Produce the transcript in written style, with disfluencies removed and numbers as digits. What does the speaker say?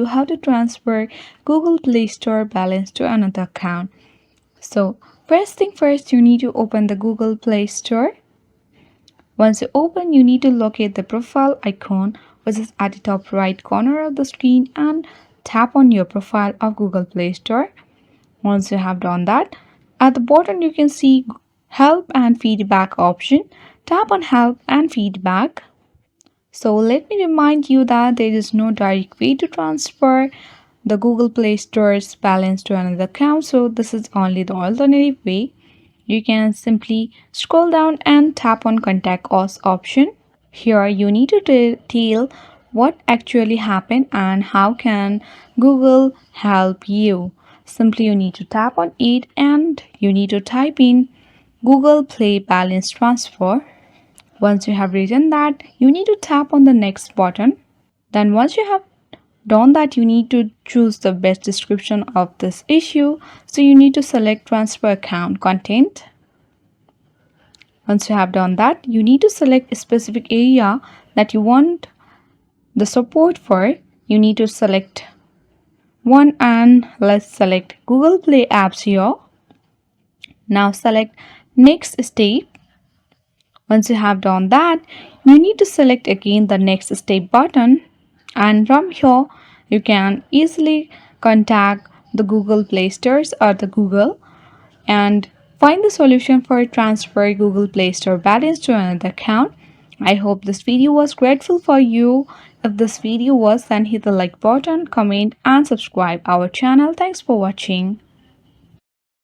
how to transfer Google Play Store balance to another account. So, first thing first, you need to open the Google Play Store. Once you open, you need to locate the profile icon, which is at the top right corner of the screen, and tap on your profile of Google Play Store. Once you have done that, at the bottom you can see help and feedback option. Tap on help and feedback. So let me remind you that there is no direct way to transfer the Google Play Store's balance to another account. So this is only the alternative way. You can simply scroll down and tap on contact us option. Here you need to tell what actually happened and how can Google help you. Simply you need to tap on it and you need to type in Google Play balance transfer. Once you have written that, you need to tap on the next button. Then once you have done that, you need to choose the best description of this issue. So you need to select transfer account content. Once you have done that, you need to select a specific area that you want the support for. You need to select one and let's select Google Play apps here. Now select next step. Once you have done that, you need to select again the next step button, and from here you can easily contact the Google Play Stores or the Google and find the solution for transfer Google Play Store balance to another account. I hope this video was grateful for you. If this video was, then hit the like button, comment and subscribe our channel. Thanks for watching.